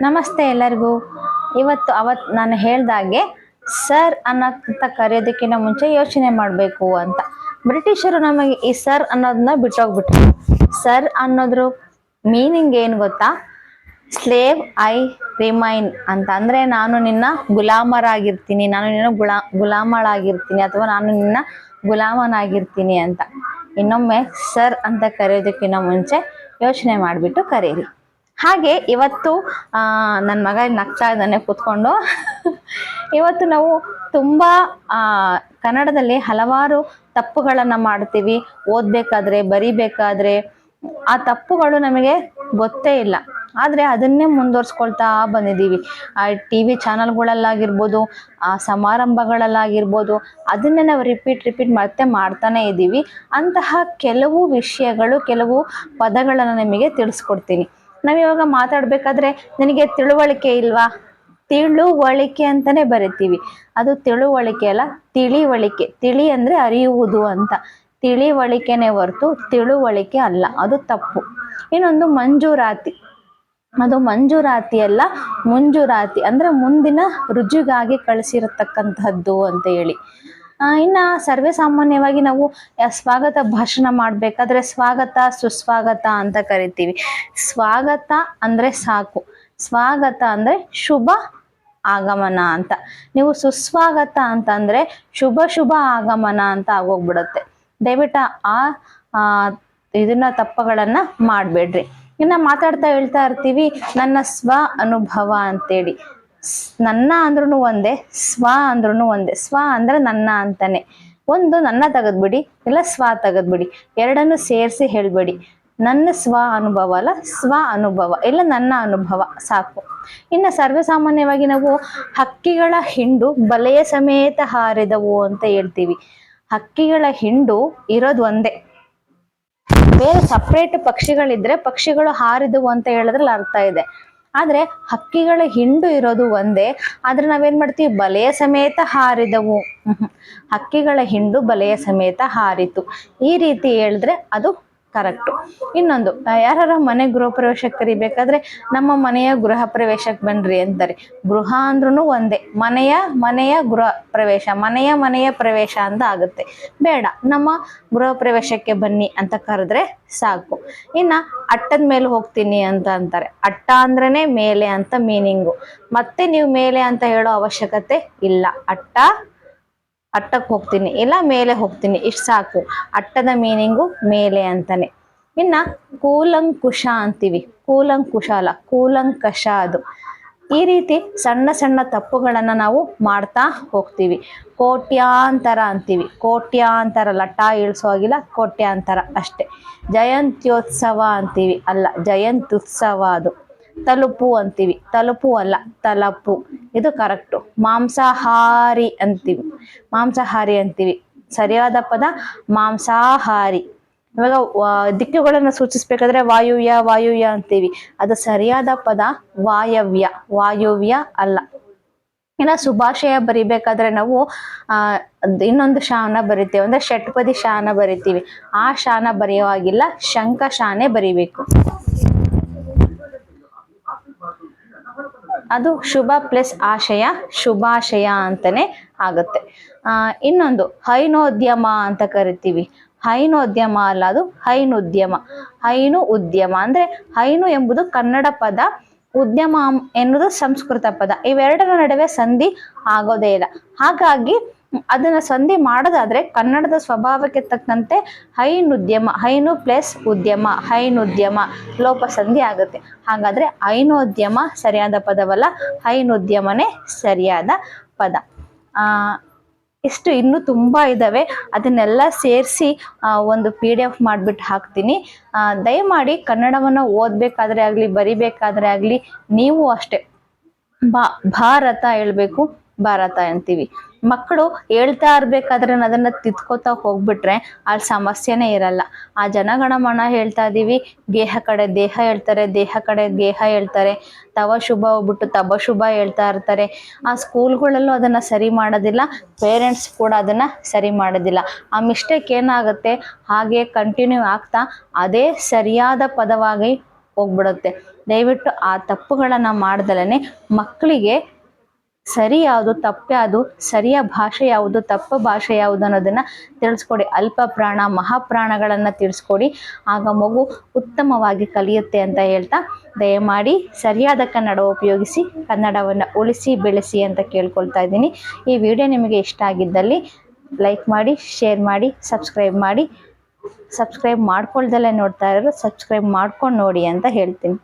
ನಮಸ್ತೆ ಎಲ್ಲರಿಗೂ. ಅವತ್ತು ನಾನು ಹೇಳ್ದಾಗೆ ಸರ್ ಅನ್ನೋಂತ ಕರೆಯೋದಕ್ಕಿಂತ ಮುಂಚೆ ಯೋಚನೆ ಮಾಡಬೇಕು ಅಂತ ಬ್ರಿಟಿಷರು ನಮಗೆ ಈ ಸರ್ ಅನ್ನೋದನ್ನ ಬಿಟ್ಟೋಗ್ಬಿಟ್ರು. ಸರ್ ಅನ್ನೋದ್ರ ಮೀನಿಂಗ್ ಏನು ಗೊತ್ತಾ? ಸ್ಲೇವ್ ಐ ರಿಮೈನ್ ಅಂತ. ಅಂದ್ರೆ ನಾನು ನಿನ್ನ ಗುಲಾಮರಾಗಿರ್ತೀನಿ, ನಾನು ನಿನ್ನ ಗುಲಾಮಳಾಗಿರ್ತೀನಿ, ಅಥವಾ ನಾನು ನಿನ್ನ ಗುಲಾಮನಾಗಿರ್ತೀನಿ ಅಂತ. ಇನ್ನೊಮ್ಮೆ ಸರ್ ಅಂತ ಕರೆಯೋದಕ್ಕಿಂತ ಮುಂಚೆ ಯೋಚನೆ ಮಾಡಿಬಿಟ್ಟು ಕರೀರಿ. ಹಾಗೆ ಇವತ್ತು ನನ್ನ ಮಗ ನಗ್ತಾ ಇದ್ದಾನೆ ಕೂತ್ಕೊಂಡು. ಇವತ್ತು ನಾವು ತುಂಬಾ ಕನ್ನಡದಲ್ಲಿ ಹಲವಾರು ತಪ್ಪುಗಳನ್ನ ಮಾಡ್ತೀವಿ. ಓದ್ಬೇಕಾದ್ರೆ, ಬರಿಬೇಕಾದ್ರೆ ಆ ತಪ್ಪುಗಳು ನಮಗೆ ಗೊತ್ತೇ ಇಲ್ಲ, ಆದ್ರೆ ಅದನ್ನೇ ಮುಂದುವರ್ಸ್ಕೊಳ್ತಾ ಬಂದಿದ್ದೀವಿ. ಆ TV ಚಾನಲ್ಗಳಲ್ಲಾಗಿರ್ಬೋದು, ಆ ಸಮಾರಂಭಗಳಲ್ಲಾಗಿರ್ಬೋದು, ಅದನ್ನೇ ನಾವು ರಿಪೀಟ್ ಮತ್ತೆ ಮಾಡ್ತಾನೆ ಇದ್ದೀವಿ. ಅಂತಹ ಕೆಲವು ವಿಷಯಗಳು, ಕೆಲವು ಪದಗಳನ್ನು ನಿಮಗೆ ತಿಳಿಸ್ಕೊಡ್ತೀನಿ. ನಾವಿವಾಗ ಮಾತಾಡ್ಬೇಕಾದ್ರೆ ನಿನಗೆ ತಿಳುವಳಿಕೆ ಇಲ್ವಾ? ತಿಳುವಳಿಕೆ ಅಂತಾನೆ ಬರಿತೀವಿ. ಅದು ತಿಳುವಳಿಕೆ ಅಲ್ಲ, ತಿಳಿವಳಿಕೆ. ತಿಳಿ ಅಂದ್ರೆ ಅರಿಯುವುದು ಅಂತ, ತಿಳಿವಳಿಕೆನೇ ಹೊರತು ತಿಳುವಳಿಕೆ ಅಲ್ಲ, ಅದು ತಪ್ಪು. ಇನ್ನೊಂದು ಮಂಜೂರಾತಿ. ಅದು ಮಂಜೂರಾತಿ ಅಲ್ಲ, ಮುಂಜೂರಾತಿ. ಅಂದ್ರೆ ಮುಂದಿನ ರುಜುಗಾಗಿ ಕಳಿಸಿರತಕ್ಕಂತಹದ್ದು ಅಂತ ಹೇಳಿ. ಇನ್ನ ಸರ್ವೇ ಸಾಮಾನ್ಯವಾಗಿ ನಾವು ಸ್ವಾಗತ ಭಾಷಣ ಮಾಡ್ಬೇಕಾದ್ರೆ ಸ್ವಾಗತ, ಸುಸ್ವಾಗತ ಅಂತ ಕರಿತೀವಿ. ಸ್ವಾಗತ ಅಂದ್ರೆ ಸಾಕು, ಸ್ವಾಗತ ಅಂದ್ರೆ ಶುಭ ಆಗಮನ ಅಂತ. ನೀವು ಸುಸ್ವಾಗತ ಅಂತಂದ್ರೆ ಶುಭ ಆಗಮನ ಅಂತ ಆಗೋಗ್ಬಿಡುತ್ತೆ. ದಯವಿಟ್ಟು ಇದನ್ನ ತಪ್ಪುಗಳನ್ನ ಮಾಡ್ಬೇಡ್ರಿ. ಇನ್ನ ಮಾತಾಡ್ತಾ ಹೇಳ್ತಾ ಇರ್ತೀವಿ ನನ್ನ ಸ್ವ ಅನುಭವ ಅಂತೇಳಿ. ನನ್ನ ಅಂದ್ರೂ ಒಂದೇ, ಸ್ವ ಅಂದ್ರೂ ಒಂದೇ. ಸ್ವ ಅಂದ್ರೆ ನನ್ನ ಅಂತಾನೆ. ಒಂದು ನನ್ನ ತೆಗೆದ್ಬಿಡಿ, ಇಲ್ಲ ಸ್ವ ತೆಗೆದ್ಬಿಡಿ, ಎರಡನ್ನು ಸೇರಿಸಿ ಹೇಳ್ಬೇಡಿ. ನನ್ನ ಸ್ವ ಅನುಭವ ಅಲ್ಲ, ಸ್ವ ಅನುಭವ, ಇಲ್ಲ ನನ್ನ ಅನುಭವ, ಸಾಕು. ಇನ್ನು ಸರ್ವೇ ಸಾಮಾನ್ಯವಾಗಿ ನಾವು ಹಕ್ಕಿಗಳ ಹಿಂಡು ಬಲೆಯ ಸಮೇತ ಹಾರಿದವು ಅಂತ ಹೇಳ್ತೀವಿ. ಹಕ್ಕಿಗಳ ಹಿಂಡು ಇರೋದು ಒಂದೇ. ಬೇರೆ ಸಪ್ರೇಟ್ ಪಕ್ಷಿಗಳಿದ್ರೆ ಪಕ್ಷಿಗಳು ಹಾರಿದವು ಅಂತ ಹೇಳಿದ್ರಲ್ಲಿ ಅರ್ಥ ಇದೆ. ಆದ್ರೆ ಹಕ್ಕಿಗಳ ಹಿಂಡು ಇರೋದು ಒಂದೇ. ಆದ್ರೆ ನಾವೇನ್ ಮಾಡ್ತೀವಿ? ಬಲೆಯ ಸಮೇತ ಹಾರಿದವು. ಹಕ್ಕಿಗಳ ಹಿಂಡು ಬಲೆಯ ಸಮೇತ ಹಾರಿತು, ಈ ರೀತಿ ಹೇಳಿದ್ರೆ ಅದು ಕರೆಕ್ಟು. ಇನ್ನೊಂದು, ಯಾರ ಮನೆ ಗೃಹ ಪ್ರವೇಶಕ್ಕೆ ಕರಿಬೇಕಾದ್ರೆ ನಮ್ಮ ಮನೆಯ ಗೃಹ ಪ್ರವೇಶಕ್ಕೆ ಬನ್ರಿ ಅಂತಾರೆ. ಗೃಹ ಅಂದ್ರೂ ಒಂದೇ, ಮನೆಯ ಗೃಹ ಪ್ರವೇಶ, ಮನೆಯ ಪ್ರವೇಶ ಅಂತ ಆಗುತ್ತೆ. ಬೇಡ, ನಮ್ಮ ಗೃಹ ಪ್ರವೇಶಕ್ಕೆ ಬನ್ನಿ ಅಂತ ಕರೆದ್ರೆ ಸಾಕು. ಇನ್ನ ಅಟ್ಟದ ಮೇಲೆ ಹೋಗ್ತೀನಿ ಅಂತ ಅಂತಾರೆ. ಅಟ್ಟ ಅಂದ್ರೇನೆ ಮೇಲೆ ಅಂತ ಮೀನಿಂಗು. ಮತ್ತೆ ನೀವು ಮೇಲೆ ಅಂತ ಹೇಳೋ ಅವಶ್ಯಕತೆ ಇಲ್ಲ. ಅಟ್ಟಕ್ಕೆ ಹೋಗ್ತೀನಿ, ಇಲ್ಲ ಮೇಲೆ ಹೋಗ್ತೀನಿ, ಇಷ್ಟು ಸಾಕು. ಅಟ್ಟದ ಮೀನಿಂಗು ಮೇಲೆ ಅಂತಾನೆ. ಇನ್ನ ಕೂಲಂಕುಷ ಅಂತೀವಿ. ಕೂಲಂಕುಷ ಅಲ್ಲ, ಕೂಲಂಕಷ ಅದು. ಈ ರೀತಿ ಸಣ್ಣ ತಪ್ಪುಗಳನ್ನ ನಾವು ಮಾಡ್ತಾ ಹೋಗ್ತೀವಿ. ಕೋಟ್ಯಾಂತರ ಅಂತೀವಿ. ಕೋಟ್ಯಾಂತರ ಅಲ್ಲ, ಟ ಇಳಿಸೋ ಆಗಿಲ್ಲ, ಕೋಟ್ಯಾಂತರ ಅಷ್ಟೇ. ಜಯಂತ್ಯೋತ್ಸವ ಅಂತೀವಿ, ಅಲ್ಲ ಜಯಂತ್ಯುತ್ಸವ ಅದು. ತಲುಪು ಅಂತೀವಿ, ತಲುಪು ಅಲ್ಲ ತಲಪು, ಇದು ಕರೆಕ್ಟು. ಮಾಂಸಾಹಾರಿ ಅಂತೀವಿ, ಸರಿಯಾದ ಪದ ಮಾಂಸಾಹಾರಿ. ಇವಾಗ ದಿಕ್ಕುಗಳನ್ನು ಸೂಚಿಸ್ಬೇಕಾದ್ರೆ ವಾಯುವ್ಯ ಅಂತೀವಿ, ಅದು ಸರಿಯಾದ ಪದ ವಾಯುವ್ಯ ಅಲ್ಲ. ಇನ್ನು ಶುಭಾಶಯ ಬರಿಬೇಕಾದ್ರೆ ನಾವು ಇನ್ನೊಂದು ಶಾನ ಬರಿತೇವೆ, ಅಂದ್ರೆ ಷಟ್ಪದಿ ಶಾನ ಬರಿತೀವಿ. ಆ ಶಾನ ಬರೆಯುವಾಗಿಲ್ಲ, ಶಂಖ ಶಾನೆ ಬರಿಬೇಕು. ಅದು ಶುಭ ಪ್ಲಸ್ ಆಶಯ, ಶುಭಾಶಯ ಅಂತಾನೆ ಆಗುತ್ತೆ. ಇನ್ನೊಂದು ಹೈನೋದ್ಯಮ ಅಂತ ಕರಿತೀವಿ. ಹೈನೋದ್ಯಮ ಅಲ್ಲ, ಅದು ಹೈನುದ್ಯಮ. ಹೈನು ಉದ್ಯಮ ಅಂದ್ರೆ ಹೈನು ಎಂಬುದು ಕನ್ನಡ ಪದ, ಉದ್ಯಮ ಎನ್ನುವುದು ಸಂಸ್ಕೃತ ಪದ. ಇವೆರಡರ ನಡುವೆ ಸಂಧಿ ಆಗೋದೇ ಇಲ್ಲ. ಹಾಗಾಗಿ ಅದನ್ನ ಸಂಧಿ ಮಾಡೋದಾದ್ರೆ ಕನ್ನಡದ ಸ್ವಭಾವಕ್ಕೆ ತಕ್ಕಂತೆ ಹೈನುದ್ಯಮ, ಹೈನು ಪ್ಲಸ್ ಉದ್ಯಮ, ಹೈನುದ್ಯಮ ಲೋಪ ಸಂಧಿ ಆಗುತ್ತೆ. ಹಾಗಾದ್ರೆ ಹೈನೋದ್ಯಮ ಸರಿಯಾದ ಪದವಲ್ಲ, ಹೈನುದ್ಯಮನೇ ಸರಿಯಾದ ಪದ. ಇಷ್ಟು ಇನ್ನೂ ತುಂಬಾ ಇದಾವೆ. ಅದನ್ನೆಲ್ಲ ಸೇರಿಸಿ ಒಂದು PDF ಮಾಡಿಬಿಟ್ಟು ಹಾಕ್ತೀನಿ. ದಯಮಾಡಿ ಕನ್ನಡವನ್ನು ಓದಬೇಕಾದ್ರೆ ಆಗಲಿ, ಬರಿಬೇಕಾದ್ರೆ ಆಗಲಿ, ನೀವು ಅಷ್ಟೇ ಭಾರತ ಹೇಳ್ಬೇಕು. ಭಾರತ ಅಂತೀವಿ. ಮಕ್ಕಳು ಹೇಳ್ತಾ ಇರ್ಬೇಕಾದ್ರೆ ಅದನ್ನ ತಿದ್ಕೋತಾ ಹೋಗ್ಬಿಟ್ರೆ ಅಲ್ಲಿ ಸಮಸ್ಯೆನೇ ಇರಲ್ಲ. ಆ ಜನಗಣಮನ ಹೇಳ್ತಾ ಇದೀವಿ, ಗೇಹ ಕಡೆ ದೇಹ ಹೇಳ್ತಾರೆ, ದೇಹ ಕಡೆ ಗೇಹ ಹೇಳ್ತಾರೆ. ತವ ಶುಭ ಹೋಗ್ಬಿಟ್ಟು ತಬ ಶುಭ ಹೇಳ್ತಾ ಇರ್ತಾರೆ. ಆ ಸ್ಕೂಲ್ಗಳಲ್ಲೂ ಅದನ್ನ ಸರಿ ಮಾಡೋದಿಲ್ಲ, ಪೇರೆಂಟ್ಸ್ ಕೂಡ ಅದನ್ನ ಸರಿ ಮಾಡೋದಿಲ್ಲ. ಆ ಮಿಸ್ಟೇಕ್ ಏನಾಗುತ್ತೆ, ಹಾಗೆ ಕಂಟಿನ್ಯೂ ಆಗ್ತಾ ಅದೇ ಸರಿಯಾದ ಪದವಾಗಿ ಹೋಗ್ಬಿಡುತ್ತೆ. ದಯವಿಟ್ಟು ಆ ತಪ್ಪುಗಳನ್ನು ಮಾಡ್ದಲೇ ಮಕ್ಕಳಿಗೆ ಸರಿ ಯಾವುದು, ತಪ್ಪು ಯಾವುದು, ಸರಿಯ ಭಾಷೆ ಯಾವುದು, ತಪ್ಪು ಭಾಷೆ ಯಾವುದು ಅನ್ನೋದನ್ನು ತಿಳಿಸ್ಕೊಡಿ. ಅಲ್ಪ ಪ್ರಾಣ ಮಹಾಪ್ರಾಣಗಳನ್ನು ತಿಳಿಸ್ಕೊಡಿ. ಆಗ ಮಗು ಉತ್ತಮವಾಗಿ ಕಲಿಯುತ್ತೆ ಅಂತ ಹೇಳ್ತಾ, ದಯಮಾಡಿ ಸರಿಯಾದ ಕನ್ನಡ ಉಪಯೋಗಿಸಿ, ಕನ್ನಡವನ್ನು ಉಳಿಸಿ ಬೆಳೆಸಿ ಅಂತ ಕೇಳ್ಕೊಳ್ತಾ ಇದ್ದೀನಿ. ಈ ವಿಡಿಯೋ ನಿಮಗೆ ಇಷ್ಟ ಆಗಿದ್ದಲ್ಲಿ ಲೈಕ್ ಮಾಡಿ, ಶೇರ್ ಮಾಡಿ, ಸಬ್ಸ್ಕ್ರೈಬ್ ಮಾಡಿ. ಸಬ್ಸ್ಕ್ರೈಬ್ ಮಾಡ್ಕೊಳ್ದಲ್ಲೇ ನೋಡ್ತಾ ಇರೋರು ಸಬ್ಸ್ಕ್ರೈಬ್ ಮಾಡ್ಕೊಂಡು ನೋಡಿ ಅಂತ ಹೇಳ್ತೀನಿ.